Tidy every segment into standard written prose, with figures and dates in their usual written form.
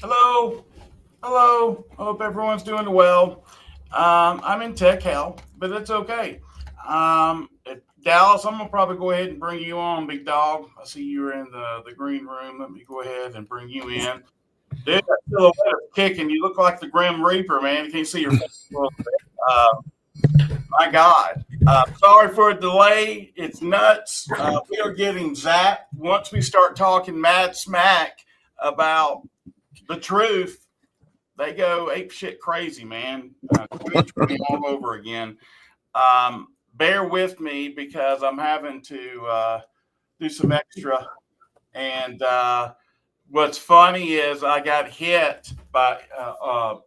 Hello. Hello. Hope everyone's doing well. I'm in tech hell, but it's okay. Dallas, I'm going to probably go ahead and bring you on, big dog. I see you're in the green room. Let me go ahead and bring you in. Dude, that silhouette is kicking. You look like the Grim Reaper, man. You can't see your face a little bit. My God. Sorry for a delay. It's nuts. We are getting zapped. Once we start talking mad smack about the truth, they go ape shit crazy, man. 2020 all over again. Bear with me because I'm having to do some extra. And what's funny is I got hit by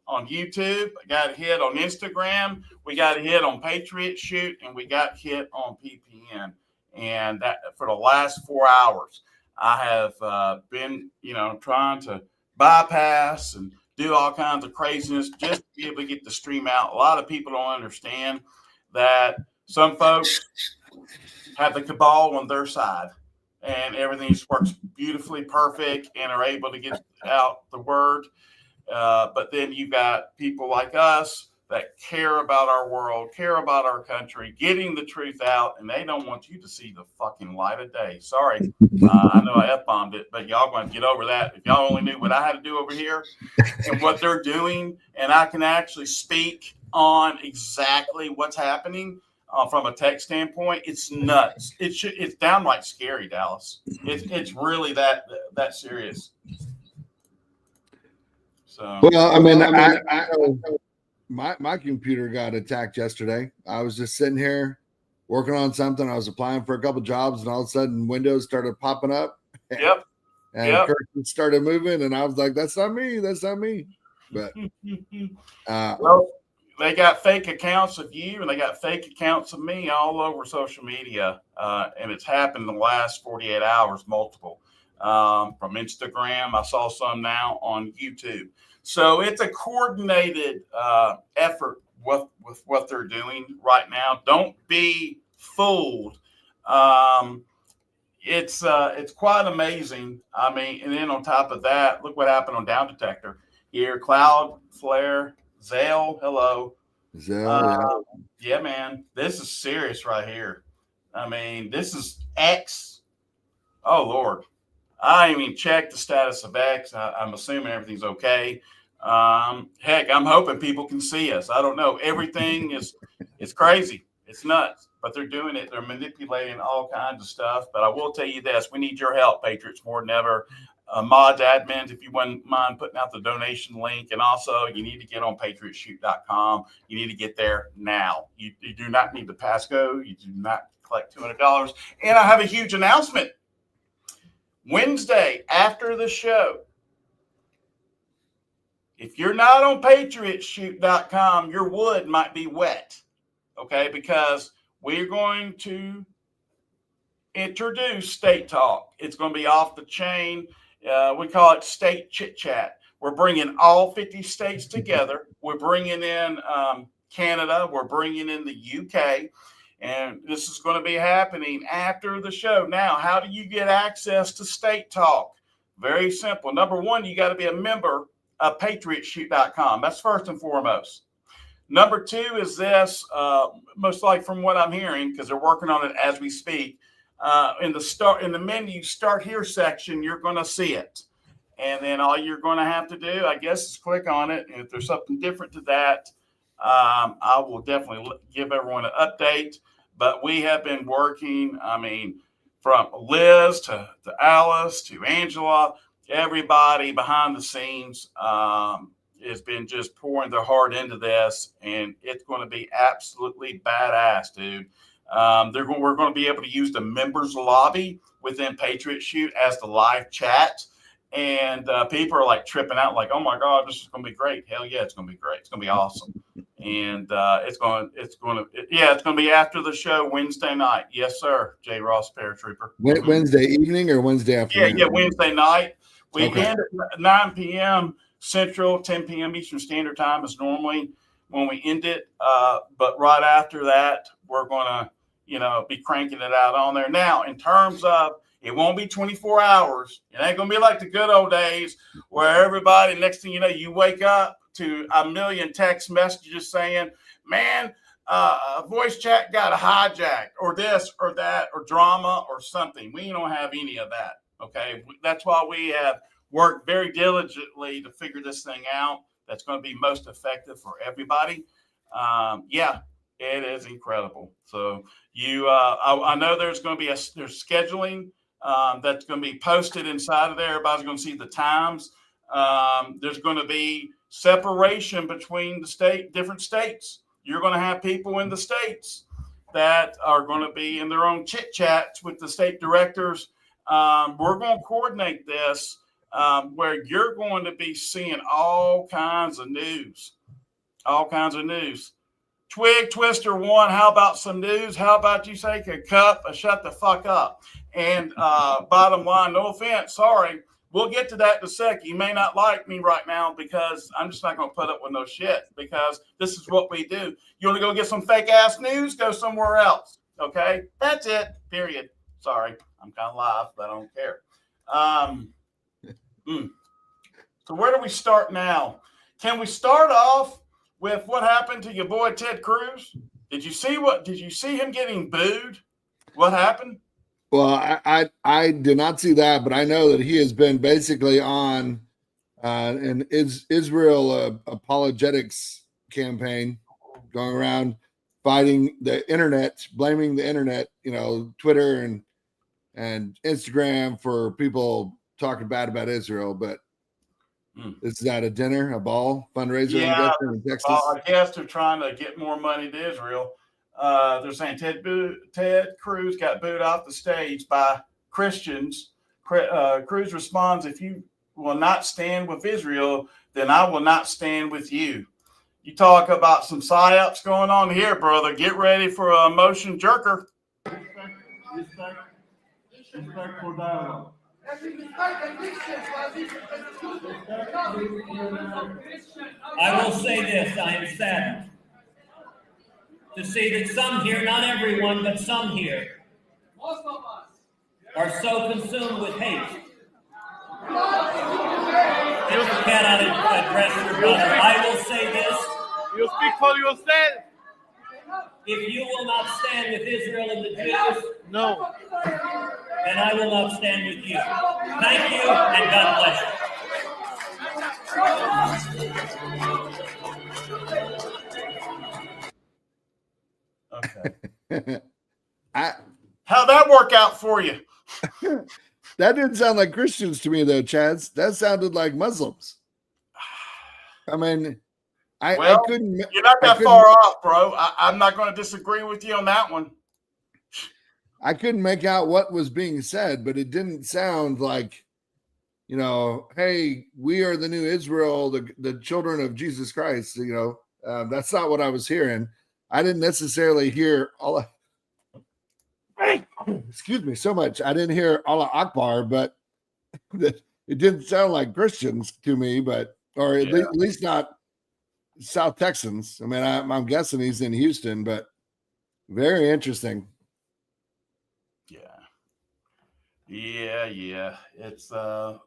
on YouTube. I got hit on Instagram. We got hit on Patriot Shoot, and we got hit on PPN. And that for the last 4 hours, I have been, trying to bypass and do all kinds of craziness just to be able to get the stream out. A lot of people don't understand that some folks have the cabal on their side and everything just works beautifully perfect and are able to get out the word. But then you've got people like us that care about our world, care about our country, getting the truth out, and they don't want you to see the fucking light of day. Sorry, I know I F-bombed it, but y'all going to get over that. If y'all only knew what I had to do over here and what they're doing, and I can actually speak on exactly what's happening from a tech standpoint, it's nuts. It's downright scary, Dallas. It's really that serious. So, well, I mean, I my computer got attacked yesterday. I was just sitting here working on something. I was applying for a couple jobs, and all of a sudden, Windows started popping up. Yep. And curtains started moving, and I was like, "That's not me. That's not me." But well, they got fake accounts of you, and they got fake accounts of me all over social media, and it's happened in the last 48 hours, multiple. From Instagram, I saw some now on YouTube. So it's a coordinated effort with what they're doing right now. Don't be fooled. It's quite amazing. I mean, and then on top of that, look what happened on Down Detector here. Cloudflare, Zelle, hello. Yeah, man, this is serious right here. I mean, this is X. Oh Lord, I didn't even check the status of X. I'm assuming everything's okay. Heck, I'm hoping people can see us. I don't know. Everything is it's crazy. It's nuts. But they're doing it. They're manipulating all kinds of stuff. But I will tell you this: we need your help, Patriots, more than ever. Mods, admins, if you wouldn't mind putting out the donation link. And also, you need to get on patriotshoot.com. You need to get there now. You do not need the passcode. You do not collect $200. And I have a huge announcement. Wednesday after the show, if you're not on patriotshoot.com, your wood might be wet, okay? Because we're going to introduce State Talk. It's going to be off the chain. We call it State Chit Chat. We're bringing all 50 states together. We're bringing in Canada. We're bringing in the UK. And this is going to be happening after the show. Now, how do you get access to State Talk? Very simple. Number one, you got to be a member of patriotshoot.com. That's first and foremost. Number two is this, most likely from what I'm hearing, because they're working on it as we speak. In the menu start here section, you're going to see it. And then all you're going to have to do, I guess, is click on it. And if there's something different to that, I will definitely give everyone an update. But we have been working, I mean, from Liz to Alice to Angela, everybody behind the sneens has been just pouring their heart into this. And it's going to be absolutely badass, dude. We're going to be able to use the members lobby within Patriot Shoot as the live chat. And people are like tripping out, like, "Oh my God, this is going to be great!" Hell yeah, it's going to be great. It's going to be awesome, and it's going to be after the show Wednesday night. Yes, sir, J. Ross Paratrooper. Wednesday evening or Wednesday afternoon? Yeah, Wednesday night. We end at 9 p.m. Central, 10 p.m. Eastern Standard Time is normally when we end it. But right after that, we're going to, be cranking it out on there. Now, in terms of It won't be 24 hours. It ain't going to be like the good old days where everybody, next thing you know, you wake up to a million text messages saying, man, voice chat got hijacked or this or that or drama or something. We don't have any of that. Okay. That's why we have worked very diligently to figure this thing out. That's going to be most effective for everybody. Yeah, it is incredible. So I know there's going to be there's scheduling that's going to be posted inside of there. Everybody's going to see the times. There's going to be separation between different states. You're going to have people in the states that are going to be in their own chit chats with the state directors. We're going to coordinate this where you're going to be seeing all kinds of news. Twig Twister 1, how about some news? How about you take a cup and shut the fuck up? And bottom line, no offense, sorry. We'll get to that in a second. You may not like me right now because I'm just not going to put up with no shit because this is what we do. You want to go get some fake ass news? Go somewhere else. Okay? That's it. Period. Sorry. I'm kind of live, but I don't care. So where do we start now? Can we start off with what happened to your boy Ted Cruz? Did you see him getting booed? What happened? Well, I did not see that, but I know that he has been basically on an Israel apologetics campaign, going around fighting the internet, blaming the internet, Twitter and Instagram for people talking bad about Israel. But is that a dinner, a ball fundraiser? Yeah, in Texas? I guess they're trying to get more money to Israel. They're saying Ted Cruz got booed off the stage by Christians. Cruz responds, if you will not stand with Israel, then I will not stand with you. You talk about some psyops going on here, brother. Get ready for a motion jerker. Respectful dialogue. I will say this, I am saddened to see that some here, not everyone, but some here, are so consumed with hate that you cannot address your brother. I will say this. You speak for yourself. If you will not stand with Israel and the Jews, No. then I will not stand with you. Thank you, and God bless you. Okay. How'd that work out for you? That didn't sound like Christians to me, though, Chaz. That sounded like Muslims. I mean, I couldn't. You're not that far off, bro. I'm not going to disagree with you on that one. I couldn't make out what was being said, but it didn't sound like, hey, we are the new Israel, the children of Jesus Christ. That's not what I was hearing. I didn't necessarily hear Allah. Excuse me so much. I didn't hear Allah Akbar, but it didn't sound like Christians to me, or at least not South Texans. I mean, I'm guessing he's in Houston, but very interesting. Yeah. It's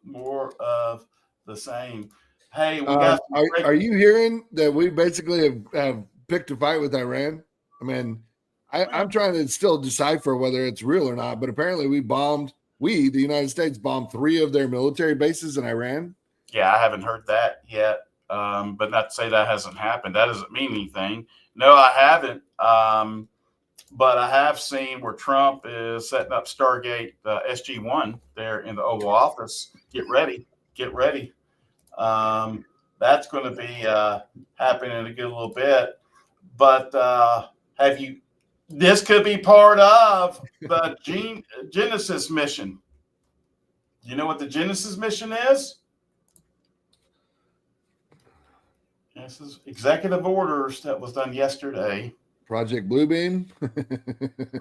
more of the same. Hey, are you hearing that we basically have picked a fight with Iran? I mean, I'm trying to still decipher whether it's real or not, but apparently the United States, bombed 3 of their military bases in Iran. Yeah, I haven't heard that yet, but not to say that hasn't happened. That doesn't mean anything. No, I haven't. But I have seen where Trump is setting up Stargate SG-1 there in the Oval Office. Get ready. That's going to be happening in a good little bit. But this could be part of the Genesis mission. You know what the Genesis mission is? This is executive orders that was done yesterday. Project Bluebeam.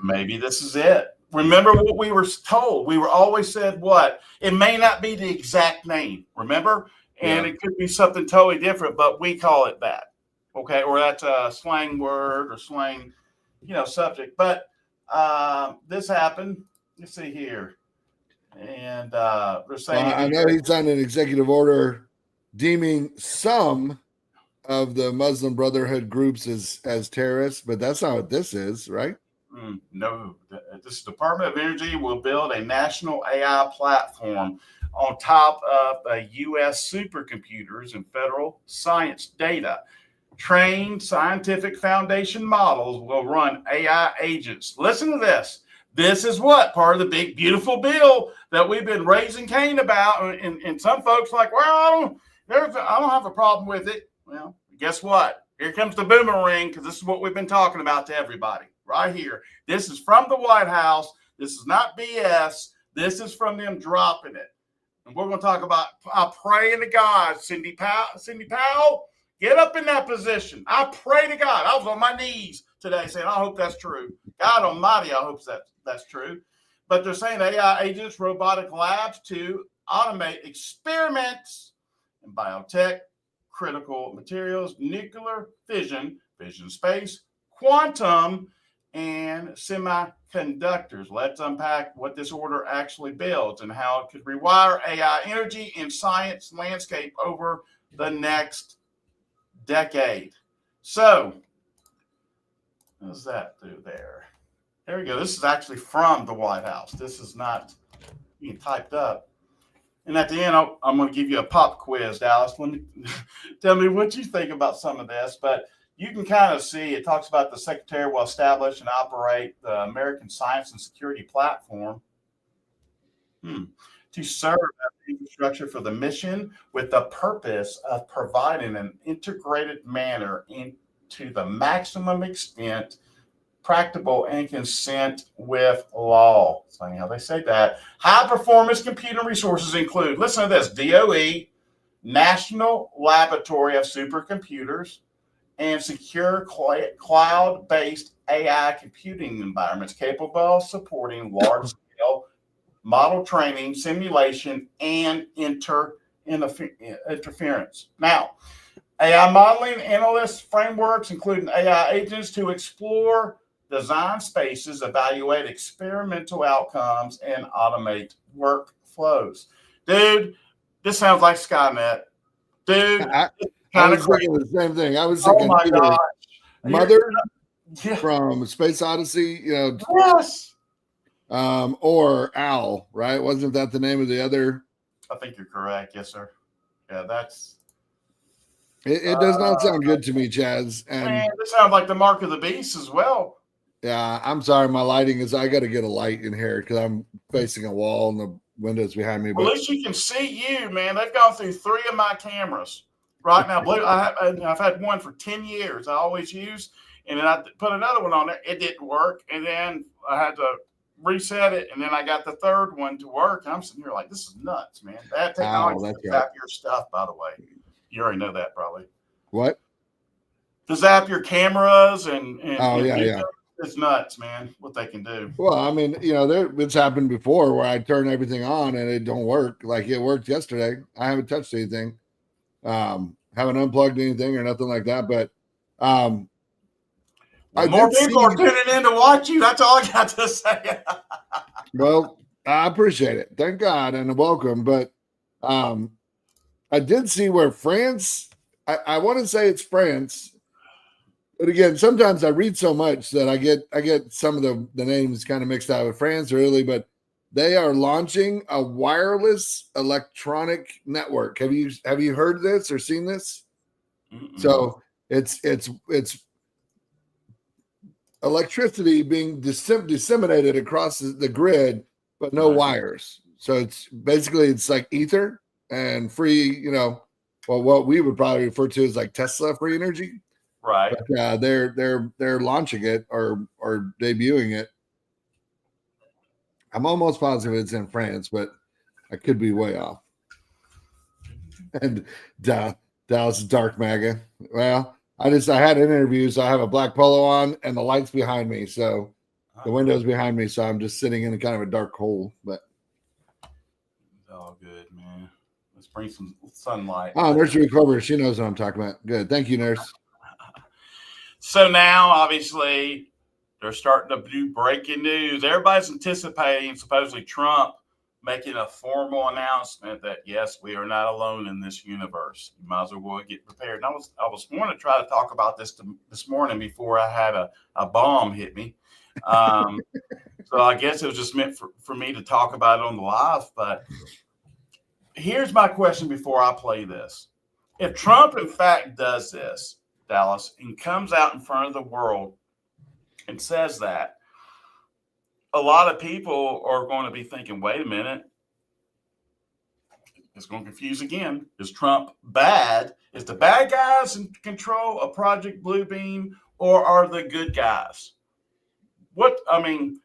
Maybe this is it. Remember what we were told? We were always said what? It may not be the exact name, remember? And it could be something totally different, but we call it that. Okay, or that's a slang word or slang, subject. But this happened. Let's see here. And they're saying Well, I know he signed an executive order deeming some of the Muslim Brotherhood groups as terrorists, but that's not what this is, right? No, this Department of Energy will build a national AI platform on top of the U.S. supercomputers and federal science data. Trained scientific foundation models will run AI agents. Listen to this. This is what part of the big, beautiful bill that we've been raising Cain about. And some folks are like, well, I don't have a problem with it. Well, guess what? Here comes the boomerang, because this is what we've been talking about to everybody right here. This is from the White House. This is not BS. This is from them dropping it. And we're going to talk about, I pray to God, Cindy Powell, get up in that position. I pray to God. I was on my knees today saying, I hope that's true. God Almighty, I hope that's true. But they're saying AI agents, robotic labs to automate experiments in biotech, critical materials, nuclear fission, space, quantum, and semiconductors. Let's unpack what this order actually builds and how it could rewire AI energy and science landscape over the next decade. So, what does that do there? There we go. This is actually from the White House. This is not being typed up. And at the end, I'm going to give you a pop quiz, Dallas. Tell me what you think about some of this. But you can kind of see it talks about the Secretary will establish and operate the American Science and Security Platform to serve as the infrastructure for the mission with the purpose of providing an integrated manner into the maximum extent practicable and consent with law. It's funny how they say that. High performance computing resources include, listen to this, DOE, National Laboratory of Supercomputers, and secure cloud-based AI computing environments capable of supporting large-scale model training, simulation, and interference. Now, AI modeling analyst frameworks, including AI agents to explore design spaces, evaluate experimental outcomes, and automate workflows. Dude, this sounds like Skynet. Dude, I was thinking the same thing. I was thinking, oh my gosh. Mother from Space Odyssey, yes. Or Owl, right? Wasn't that the name of the other? I think you're correct. Yes, sir. Yeah, that's. It does not sound good to me, Chaz. And man, this sounds like the mark of the beast as well. Yeah, I'm sorry. My lighting is. I got to get a light in here because I'm facing a wall and the windows behind me. Well, at least you can see you, man. They've gone through 3 of my cameras right now. I've had one for 10 years. I always use, and then I put another one on there. It didn't work, and then I had to reset it, and then I got the third one to work. And I'm sitting here like, this is nuts, man. That technology to zap your stuff, by the way. You already know that, probably. What? To zap your cameras and yeah. It's nuts, man, what they can do. Well, I mean, it's happened before where I turn everything on and it don't work. Like it worked yesterday. I haven't touched anything. Haven't unplugged anything or nothing like that. But more people are tuning in to watch you. That's all I got to say. Well, I appreciate it. Thank God and welcome. But I did see where France, I want to say it's France. But again, sometimes I read so much that I get some of the names kind of mixed out with France or Italy, but they are launching a wireless electronic network. Have you heard this or seen this? Mm-mm. So it's electricity being disseminated across the grid, but no wires. So it's like ether and free, what we would probably refer to as like Tesla free energy. Right. But, they're launching it or debuting it. I'm almost positive it's in France, but I could be way off. And Dallas Dark MAGA. Well, I had an interview, so I have a black polo on and the lights behind me. So the windows behind me. So I'm just sitting in kind of a dark hole, but it's all good, man. Let's bring some sunlight. Oh, Nursery Clover. She knows what I'm talking about. Good. Thank you, nurse. So now, obviously, they're starting to do breaking news. Everybody's anticipating supposedly Trump making a formal announcement that yes, we are not alone in this universe. You might as well get prepared. And I was going to try to talk about this morning before I had a bomb hit me. So I guess it was just meant for me to talk about it on the live. But here's my question before I play this. If Trump, in fact, does this, Dallas, and comes out in front of the world and says that, a lot of people are going to be thinking, wait a minute, it's going to confuse again. Is Trump bad? Is the bad guys in control of Project Bluebeam, or are the good guys?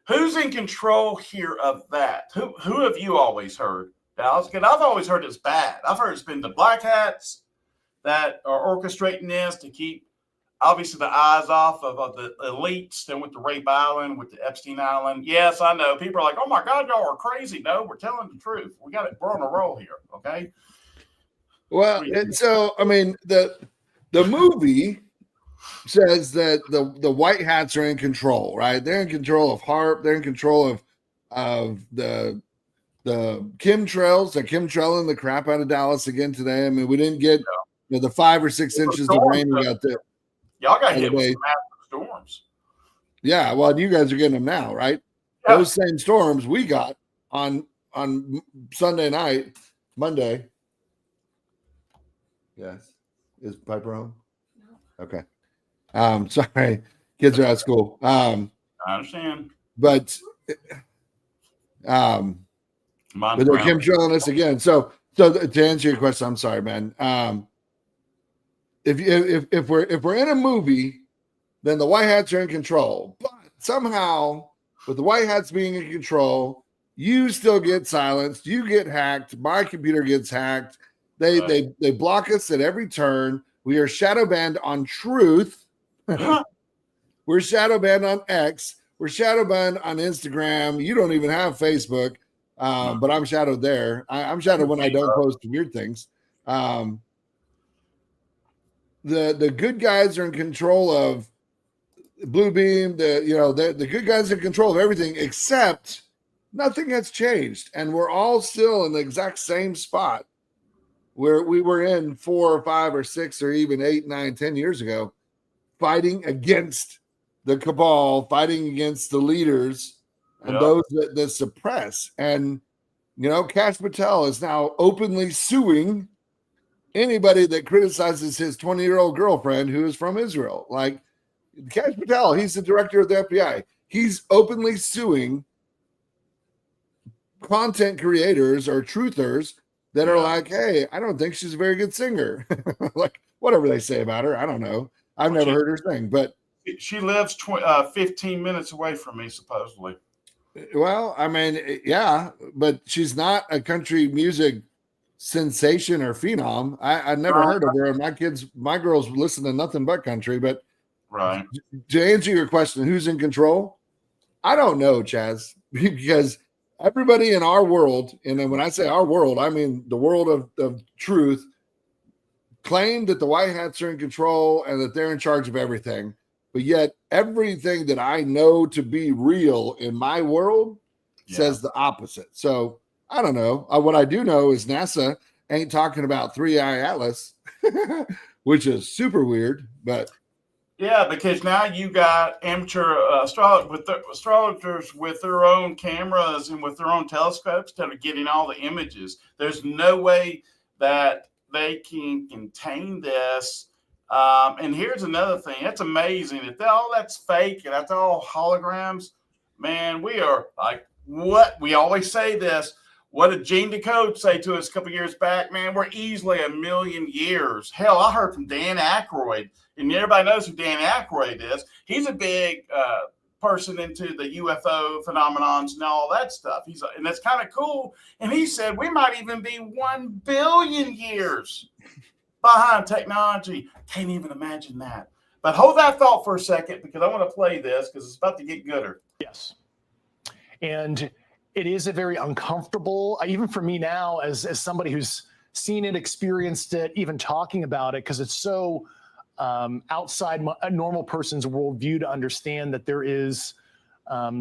Who's in control here of that? Who have you always heard, Dallas? Because I've always heard it's bad. I've heard it's been the black hats that are orchestrating this to keep, obviously, the eyes off of the elites. Then with the Rape Island, with the Epstein Island. Yes, I know. People are like, oh, my God, y'all are crazy. No, we're telling the truth. We're on a roll here, okay? Well, and so, the movie says that the white hats are in control, right? They're in control of HARP. They're in control of the chemtrails. They're chemtrailing the crap out of Dallas again today. We didn't get the 5 or 6 inches of rain we got there. Y'all got hit with some massive storms. Yeah, well, you guys are getting them now, right? Yeah. Those same storms we got on Sunday night, Monday. Yes. Is Piper home? No. Okay. Sorry. Kids are out of school. I understand. But they're chemtrailing us again. So to answer your question, I'm sorry, man. If we're in a movie, then the white hats are in control. But somehow, with the white hats being in control, you still get silenced. You get hacked. My computer gets hacked. They block us at every turn. We are shadow banned on Truth. We're shadow banned on X. We're shadow banned on Instagram. You don't even have Facebook, but I'm shadowed there. I'm shadowed when I don't post weird things. The good guys are in control of Bluebeam. The good guys are in control of everything, except nothing has changed, and we're all still in the exact same spot where we were in 4 or 5 or 6 or even 8, 9, 10 years ago, fighting against the cabal, fighting against the leaders and those that suppress. And Kash Patel is now openly suing anybody that criticizes his 20-year-old girlfriend who is from Israel. Like Kash Patel, he's the director of the FBI. He's openly suing content creators or truthers that are like, hey, I don't think she's a very good singer. Like whatever they say about her, I don't know. I've never heard her sing, but she lives 15 minutes away from me, supposedly. Well, yeah, but she's not a country music sensation or phenom. I never heard of her. And my girls listen to nothing but country. But right, to answer your question, who's in control? I don't know, Chaz, because everybody in our world, and when I say our world, I mean the world of truth, claim that the white hats are in control and that they're in charge of everything. But yet everything that I know to be real in my world says the opposite. So I don't know. What I do know is NASA ain't talking about 3-eye atlas, which is super weird. But yeah, because now you got amateur astrologers with their own cameras and with their own telescopes that are getting all the images. There's no way that they can contain this. And here's another thing. That's amazing. If all that's fake and that's all holograms, man, we are like, what? We always say this. What did Gene Decode say to us a couple years back? Man, we're easily 1 million years. Hell, I heard from Dan Aykroyd, and everybody knows who Dan Aykroyd is. He's a big person into the UFO phenomenons and all that stuff. And that's kind of cool. And he said we might even be 1 billion years behind technology. Can't even imagine that. But hold that thought for a second, because I want to play this because it's about to get gooder. Yes. And it is a very uncomfortable, even for me now, as somebody who's seen it, experienced it, even talking about it, because it's so outside a normal person's worldview to understand that there is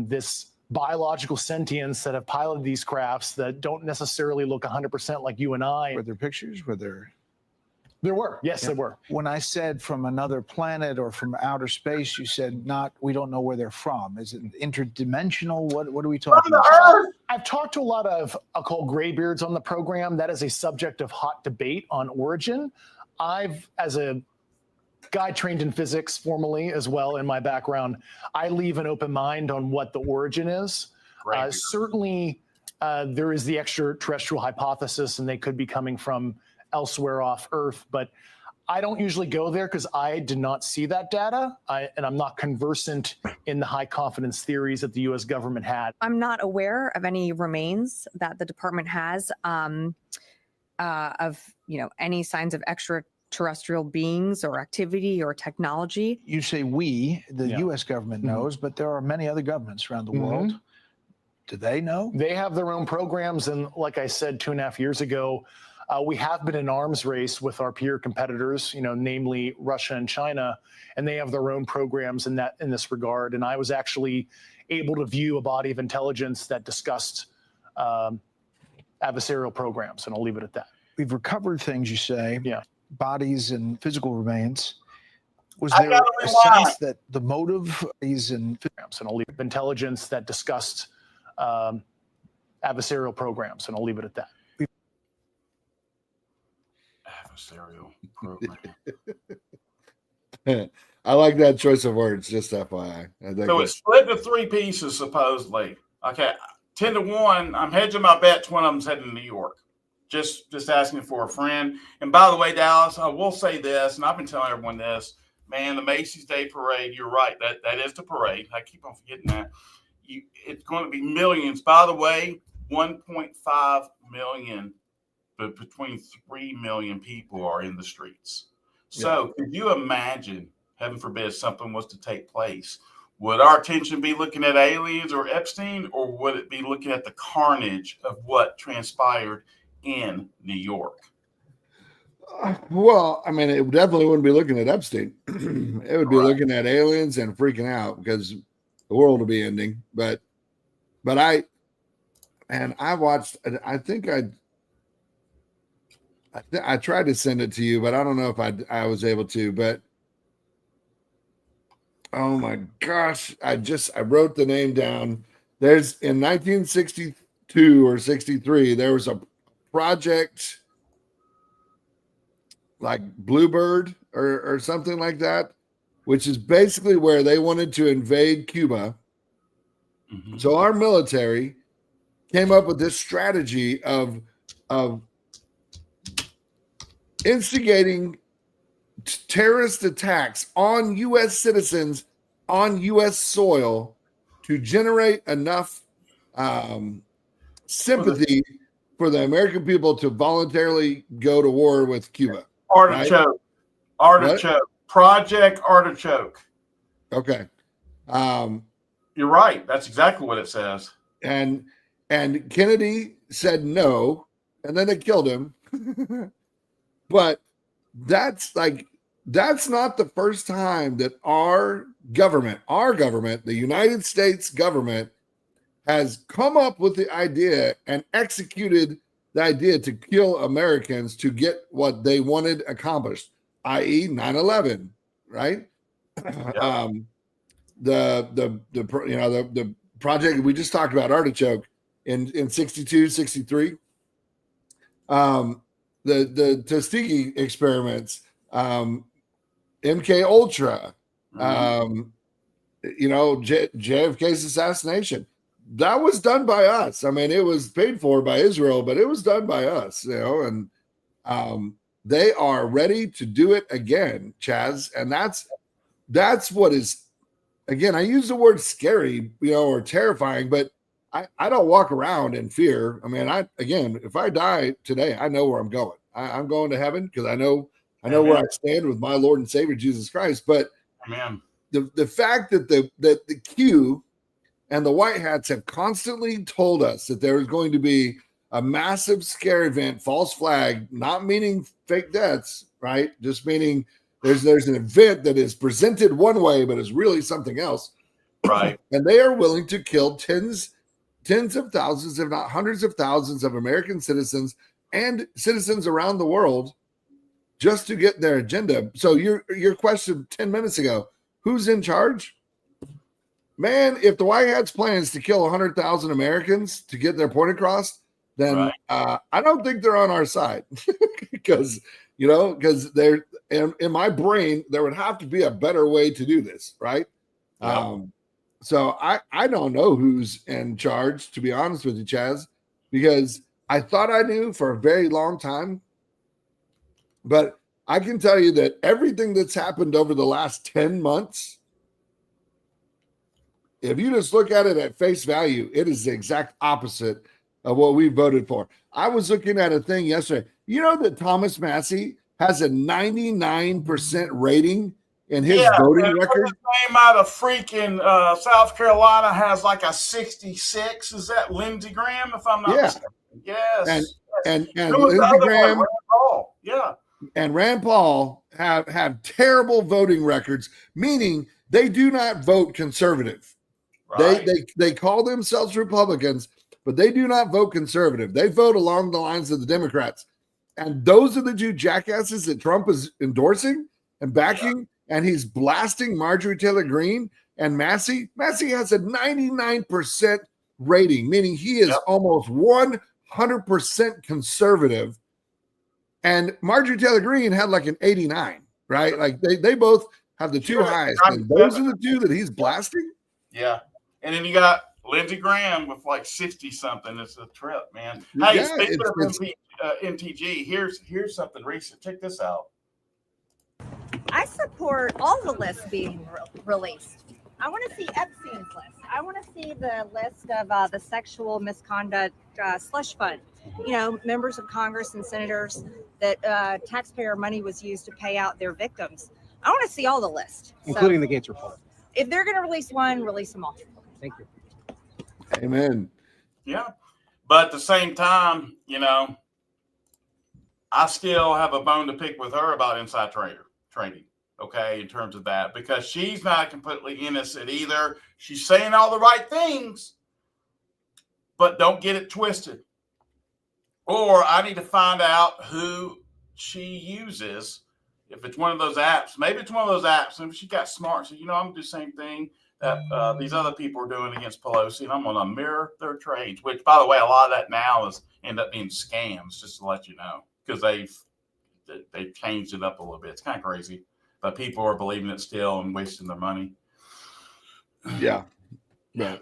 this biological sentients that have piloted these crafts that don't necessarily look 100% like you and I. Were there pictures? Were there? There were. Yes, there were. When I said from another planet or from outer space, you said we don't know where they're from. Is it interdimensional? What are we talking about? I've talked to a lot of, I'll call graybeards on the program. That is a subject of hot debate on origin. As a guy trained in physics formally as well in my background, I leave an open mind on what the origin is. Certainly, there is the extraterrestrial hypothesis, and they could be coming from elsewhere off Earth, but I don't usually go there because I did not see that data, and I'm not conversant in the high confidence theories that the U.S. government had. I'm not aware of any remains that the department has of any signs of extraterrestrial beings or activity or technology. You say we, the U.S. government knows, but there are many other governments around the world. Do they know? They have their own programs, and like I said 2.5 years ago, we have been in arms race with our peer competitors, namely Russia and China, and they have their own programs in this regard. And I was actually able to view a body of intelligence that discussed adversarial programs, and I'll leave it at that. We've recovered things, you say, bodies and physical remains. Was I there gotta a rewind. sense that the motive is in programs, and I'll leave intelligence that discussed adversarial programs, and I'll leave it at that. Adversarial program. I like that choice of words, just FYI. I think So it's split into 3 pieces, supposedly. Okay, 10-1. I'm hedging my bets. One of them's heading to New York. Just asking for a friend. And by the way, Dallas, I will say this, and I've been telling everyone this. Man, the Macy's Day Parade. You're right. That is the parade. I keep on forgetting that. It's going to be millions. By the way, 1.5 million, but between 3 million people are in the streets. So could you imagine, heaven forbid, something was to take place? Would our attention be looking at aliens or Epstein, or would it be looking at the carnage of what transpired in New York? Well, I mean, it definitely wouldn't be looking at Epstein. It would be looking at aliens and freaking out because the world will be ending. But I watched. I tried to send it to you, but I don't know if I was able to. But oh my gosh, I wrote the name down. There's in 1962 or 63, there was a project like Bluebird or something like that, which is basically where they wanted to invade Cuba. Mm-hmm. So our military came up with this strategy of instigating terrorist attacks on U.S. citizens on U.S. soil to generate enough sympathy for the American people to voluntarily go to war with Cuba. Artichoke. Right? Artichoke. Project Artichoke. Okay. You're right. That's exactly what it says. And Kennedy said no, and then they killed him. But that's not the first time that our government, the United States government, has come up with the idea and executed the idea to kill Americans to get what they wanted accomplished, i.e. 9/11, right? Yeah. The project we just talked about, Artichoke, in 62, 63. The Tuskegee experiments, MK Ultra, JFK's assassination. That was done by us. I mean, it was paid for by Israel, but it was done by us, and they are ready to do it again, Chaz. And that's what is, again, I use the word scary, or terrifying, but I don't walk around in fear. I mean, if I die today, I know where I'm going. I'm going to heaven because I know where I stand with my Lord and Savior Jesus Christ. But the fact that the Q and the White Hats have constantly told us that there is going to be a massive scare event, false flag, not meaning fake deaths, right? Just meaning there's an event that is presented one way, but is really something else. Right. And they are willing to kill tens of thousands, if not hundreds of thousands of American citizens and citizens around the world just to get their agenda. So your question 10 minutes ago, who's in charge? Man, if the White Hat's plans to kill 100,000 Americans to get their point across, then I don't think they're on our side because they're in my brain, there would have to be a better way to do this, right? Yep. So I don't know who's in charge, to be honest with you, Chaz, because I thought I knew for a very long time. But I can tell you that everything that's happened over the last 10 months, if you just look at it at face value, it is the exact opposite of what we voted for. I was looking at a thing yesterday. You know that Thomas Massey has a 99% rating in his voting record? Name out of freaking South Carolina has like a 66. Is that Lindsey Graham, if I'm not mistaken? Yes. And Lindsey Graham, Rand Paul. Yeah. And Rand Paul have terrible voting records, meaning they do not vote conservative. Right. They call themselves Republicans, but they do not vote conservative. They vote along the lines of the Democrats. And those are the two jackasses that Trump is endorsing and backing, and he's blasting Marjorie Taylor Greene and Massey. Massey has a 99% rating, meaning he is almost 100% conservative. And Marjorie Taylor Greene had like an 89, right? Like they both have the two highest. And those are the two that he's blasting? Yeah. And then you got Lindsey Graham with like 60-something. It's a trip, man. Hey, speaking of NTG, here's something recent. Check this out. I support all the lists being released. I want to see Epstein's list. I want to see the list of the sexual misconduct slush fund. You know, members of Congress and senators that taxpayer money was used to pay out their victims. I want to see all the list, including the Gates report. If they're going to release one, release them all. Thank you. Amen. Yeah, but at the same time, you know, I still have a bone to pick with her about inside trading. Okay, in terms of that, because she's not completely innocent either. She's saying all the right things, but don't get it twisted. Or I need to find out who she uses. If it's one of those apps, maybe it's one of those apps. Maybe she got smart. So, you know, I'm going to do the same thing that these other people are doing against Pelosi. And I'm going to mirror their trades, which, by the way, a lot of that now is end up being scams, just to let you know, because they've changed it up a little bit. It's kind of crazy. But people are believing it still and wasting their money. Yeah. Yeah.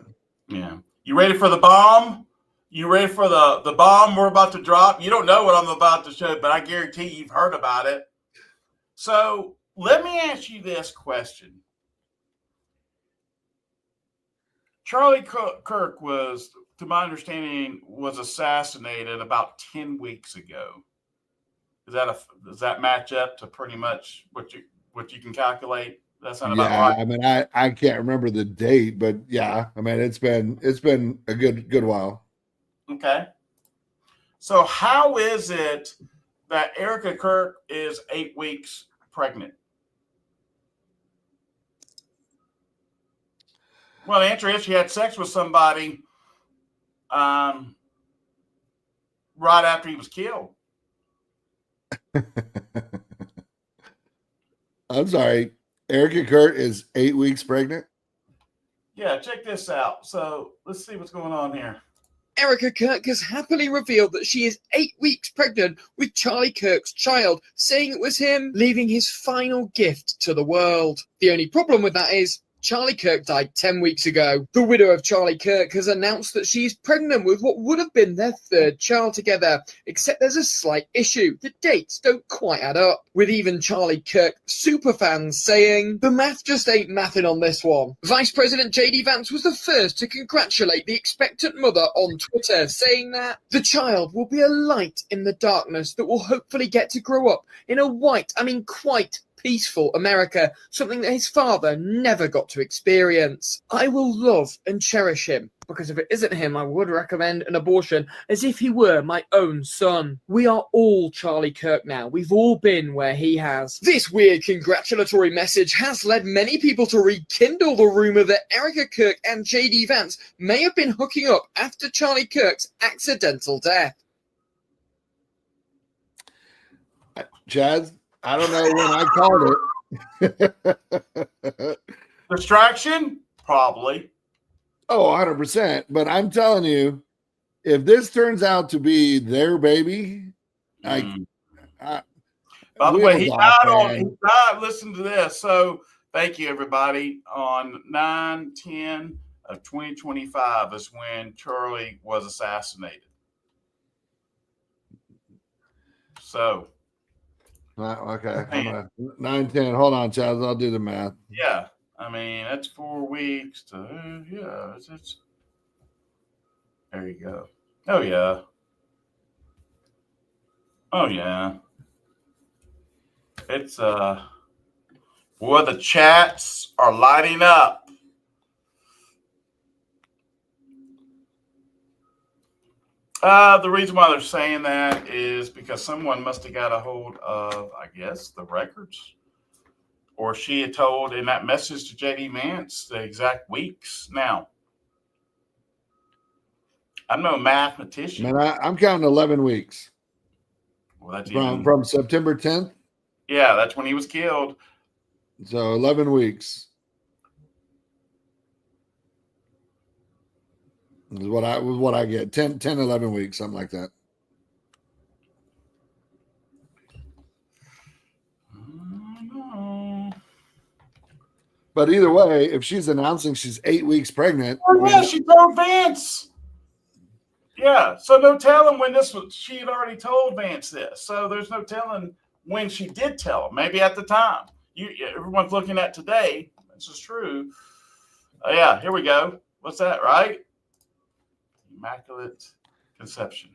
Yeah. You ready for the bomb? You ready for the bomb we're about to drop? You don't know what I'm about to show, but I guarantee you've heard about it. So let me ask you this question. Charlie Kirk was, to my understanding, was assassinated about 10 weeks ago. Does that match up to pretty much what you can calculate? That's not about right. I mean, I can't remember the date, but yeah, I mean, it's been a good while. Okay. So how is it that Erica Kirk is 8 weeks pregnant? Well, the answer is she had sex with somebody right after he was killed. I'm sorry. Erica Kirk is 8 weeks pregnant? Yeah, check this out. So let's see what's going on here. Erica Kirk has happily revealed that she is 8 weeks pregnant with Charlie Kirk's child, saying it was him leaving his final gift to the world. The only problem with that is Charlie Kirk died 10 weeks ago. The widow of Charlie Kirk has announced that she's pregnant with what would have been their third child together, except there's a slight issue. The dates don't quite add up, with even Charlie Kirk superfans saying, the math just ain't mathing on this one. Vice President J.D. Vance was the first to congratulate the expectant mother on Twitter, saying that the child will be a light in the darkness that will hopefully get to grow up in a quite peaceful America, something that his father never got to experience. I will love and cherish him, because if it isn't him, I would recommend an abortion as if he were my own son. We are all Charlie Kirk now. We've all been where he has. This weird congratulatory message has led many people to rekindle the rumor that Erica Kirk and JD Vance may have been hooking up after Charlie Kirk's accidental death. Chaz, I don't know when I called it. Distraction? Probably. Oh, 100%. But I'm telling you, if this turns out to be their baby, By the way, he died. Listen to this. So thank you, everybody. On 9/10 of 2025 is when Charlie was assassinated. So. Okay. 9/10. Hold on, Chaz. I'll do the math. Yeah. I mean, that's 4 weeks to, yeah. It's there you go. Oh, yeah. Oh, yeah. It's, boy, the chats are lighting up. The reason why they're saying that is because someone must have got a hold of, I guess, the records. Or she had told in that message to JD Vance the exact weeks. Now, I'm no mathematician. Man, I'm counting 11 weeks. Well, that's from September 10th. Yeah, that's when he was killed. So 11 weeks is what I get. 10, 11 weeks, something like that. But either way, if she's announcing she's 8 weeks pregnant. Oh, yeah, she told Vance. Yeah, so no telling when this was. She had already told Vance this, so there's no telling when she did tell him. Maybe at the time. Everyone's looking at today. This is true. Yeah, here we go. What's that, right? Immaculate Conception.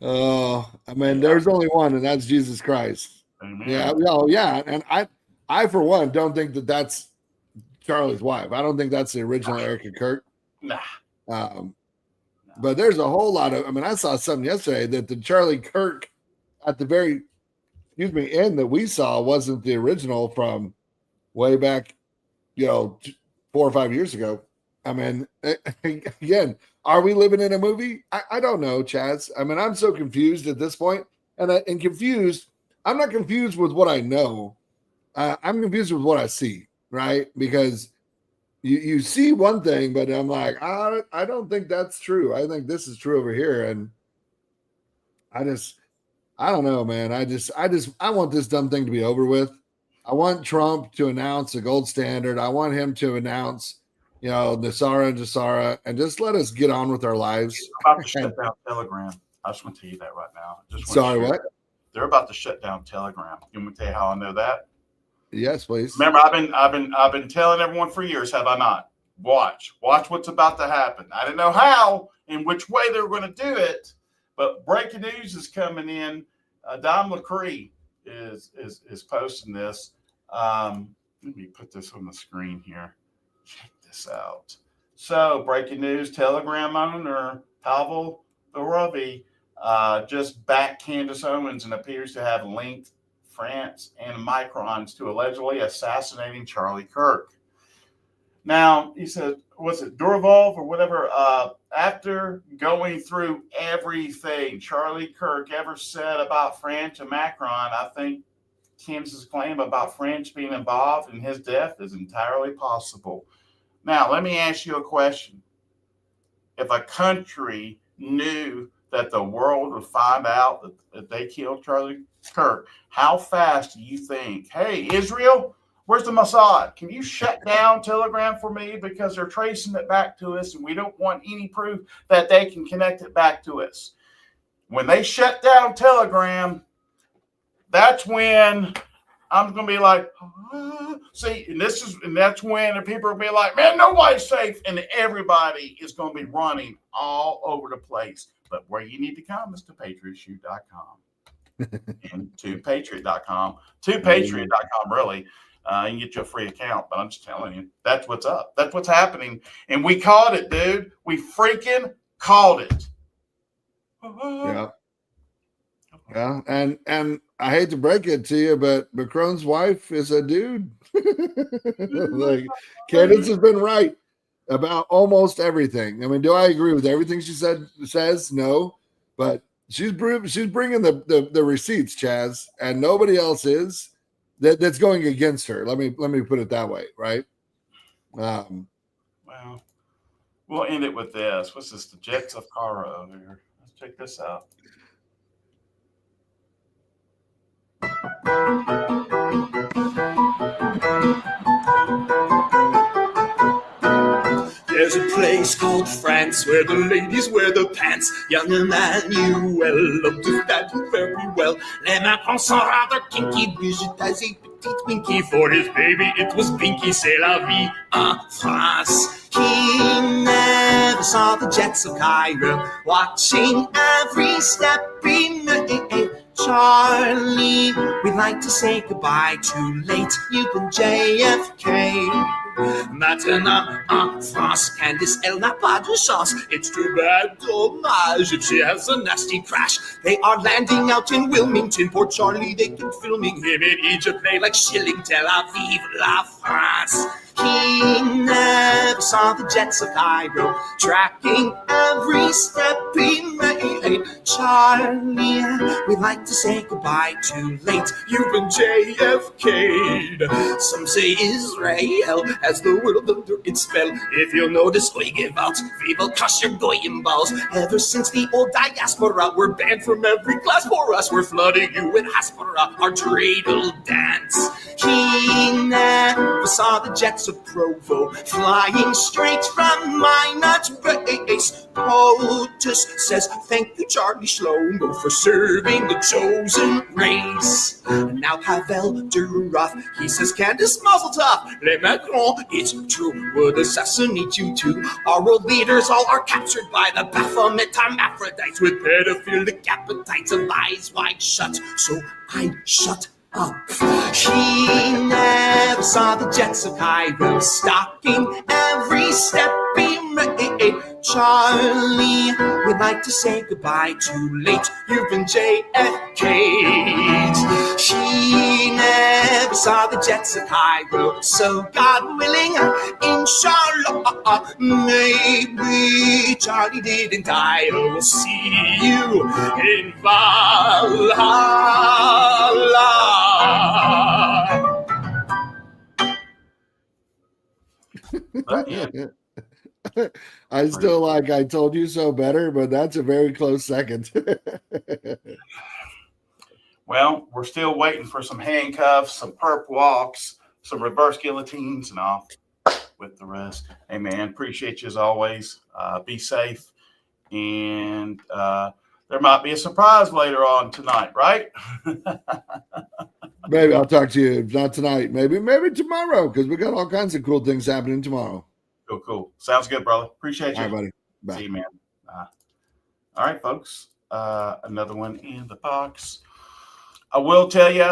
Oh, I mean, there's only one, and that's Jesus Christ. Amen. Yeah, yeah, and I for one don't think that that's Charlie's wife. I don't think that's the original Erica Kirk. Nah. But there's a whole lot of. I mean, I saw something yesterday that the Charlie Kirk at the very, end that we saw wasn't the original from way back, 4 or 5 years ago. I mean, again, are we living in a movie? I don't know, Chaz. I mean, I'm so confused at this point, and confused. I'm not confused with what I know. I'm confused with what I see, right? Because you see one thing, but I'm like, I don't think that's true. I think this is true over here, and I don't know, man. I want this dumb thing to be over with. I want Trump to announce a gold standard. I want him to announce, Nasara and Jasara, and just let us get on with our lives. They're about to shut down Telegram. I just want to tell you that right now. Sorry, what? They're about to shut down Telegram. You want me to tell you how I know that? Yes, please. Remember, I've been telling everyone for years, have I not? Watch what's about to happen. I didn't know how, in which way they were going to do it, but breaking news is coming in. Dom LaCree is posting this. Let me put this on the screen here. Check this out. So, breaking news: Telegram owner Pavel Vorovi just backed Candace Owens and appears to have linked France and Microns to allegedly assassinating Charlie Kirk. Now, he said, was it Durval or whatever? After going through everything Charlie Kirk ever said about French and Macron, I think Candace's claim about French being involved in his death is entirely possible. Now, let me ask you a question. If a country knew that the world would find out that they killed Charlie Kirk, how fast do you think, hey, Israel, where's the Mossad? Can you shut down Telegram for me? Because they're tracing it back to us, and we don't want any proof that they can connect it back to us. When they shut down Telegram, that's when I'm going to be like, see, and that's when the people will be like, man, nobody's safe, and everybody is going to be running all over the place. But where you need to come is to patriotshoe.com. and to patriot.com. To patriot.com, really. You can get you a free account, but I'm just telling you, that's what's up. That's what's happening. And we called it, dude. We freaking called it. Yeah. Yeah. And I hate to break it to you, but Macron's wife is a dude. Like, Candace has been right about almost everything. I mean, do I agree with everything she says? No, but she's bringing the receipts, Chaz, and nobody else is that's going against her. Let me put it that way, right? Well, we'll end it with this. What's this? The Jets of Cara over here. Let's check this out. There's a place called France where the ladies wear the pants. Young Emmanuel looked at that very well. Les Macron sont rather kinky, Brigitte has a petite winky. For his baby it was Pinky, c'est la vie en France. He never saw the Jets of Cairo, watching every step he made. Charlie, we'd like to say goodbye. Too late, you've been JFK. Maintenant en France, Candice, elle n'a pas de chance. It's too bad, dommage, if she has a nasty crash. They are landing out in Wilmington. Poor Charlie, they keep filming him in Egypt. They like shilling Tel Aviv, La France. He never saw the Jets of Cairo, tracking every step he made. Charlie, we'd like to say goodbye. Too late, you've been JFK'd. Some say Israel has the world under its spell. If you'll notice, we give out feeble kosher goyim balls. Ever since the old diaspora were banned from every class for us, we're flooding you with Haspera, our dreidel dance. He never saw the Jets of Provo, flying straight from Minot base. POTUS says thank you, Charlie Shlomo, for serving the chosen race. And now Pavel Durov, he says Candace Mazel Tov. Les Macron, it's true, would assassinate you too. Our world leaders all are captured by the Baphomet hermaphrodites with pedophilic appetites and eyes wide shut. So I shut up. He never saw the Jets of Cairo, stalking every step he made. Charlie, we'd like to say goodbye. Too late, you've been JFK'd. He never saw the Jets of Cairo, so God willing, inshallah, maybe Charlie didn't die. We'll see you in Valhalla. I still like I told you so better, but that's a very close second. Well, we're still waiting for some handcuffs, some perp walks, some reverse guillotines, and off with the rest. Hey, man, appreciate you as always. Be safe. And there might be a surprise later on tonight, right? Maybe I'll talk to you. If not tonight, maybe tomorrow, because we got all kinds of cool things happening tomorrow. Cool. Sounds good, brother. Appreciate you. All right, buddy. Bye. See you, man. All right, folks. Another one in the box. I will tell you,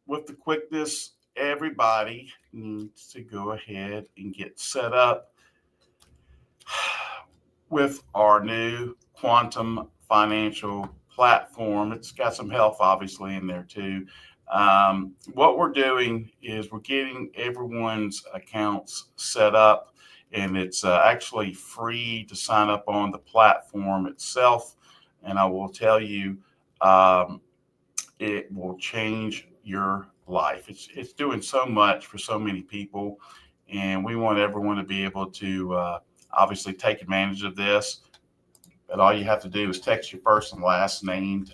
with the quickness, everybody needs to go ahead and get set up with our new quantum financial platform. It's got some health, obviously, in there, too. What we're doing is we're getting everyone's accounts set up, and it's actually free to sign up on the platform itself. And I will tell you, it will change your life. It's doing so much for so many people, and we want everyone to be able to obviously take advantage of this. But all you have to do is text your first and last name to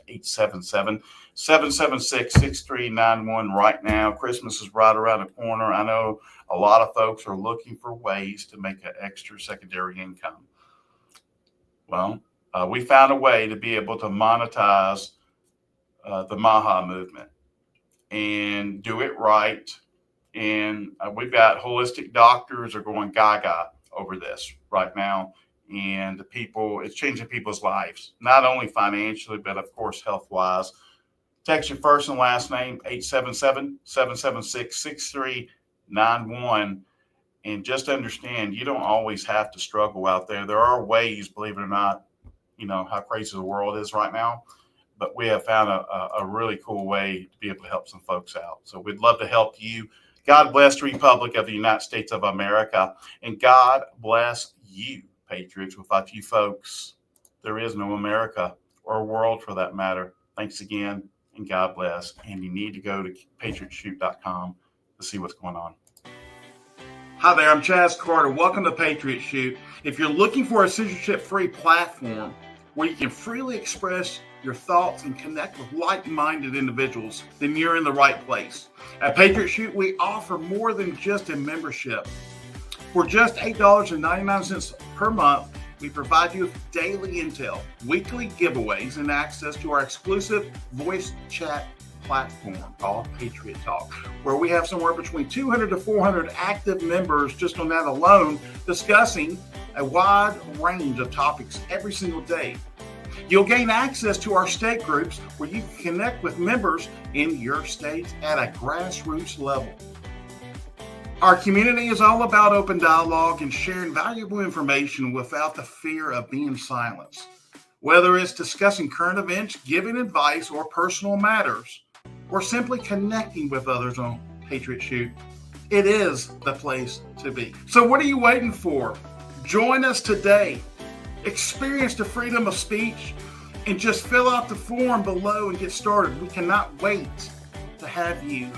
877-776-6391 right now. Christmas is right around the corner. I know a lot of folks are looking for ways to make an extra secondary income. Well, we found a way to be able to monetize the Maha movement and do it right. And we've got holistic doctors are going gaga over this right now. And it's changing people's lives, not only financially, but of course, health-wise. Text your first and last name, 877-776-6391. And just understand, you don't always have to struggle out there. There are ways, believe it or not, you know, how crazy the world is right now. But we have found a really cool way to be able to help some folks out. So we'd love to help you. God bless the Republic of the United States of America. And God bless you, Patriots. Without you folks, there is no America or world for that matter. Thanks again, and God bless. And you need to go to patriotshoot.com to see what's going on. Hi there, I'm Chaz Carter. Welcome to Patriot Shoot. If you're looking for a censorship-free platform where you can freely express your thoughts and connect with like-minded individuals, then you're in the right place. At Patriot Shoot, we offer more than just a membership. For just $8.99 per month, we provide you with daily intel, weekly giveaways, and access to our exclusive voice chat platform called Patriot Talk, where we have somewhere between 200 to 400 active members just on that alone, discussing a wide range of topics every single day. You'll gain access to our state groups where you can connect with members in your state at a grassroots level. Our community is all about open dialogue and sharing valuable information without the fear of being silenced. Whether it's discussing current events, giving advice, or personal matters, or simply connecting with others on Patriot Shoot, it is the place to be. So what are you waiting for? Join us today. Experience the freedom of speech and just fill out the form below and get started. We cannot wait to have you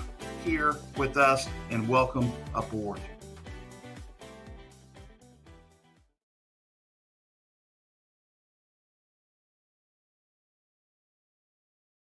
here with us, and welcome aboard.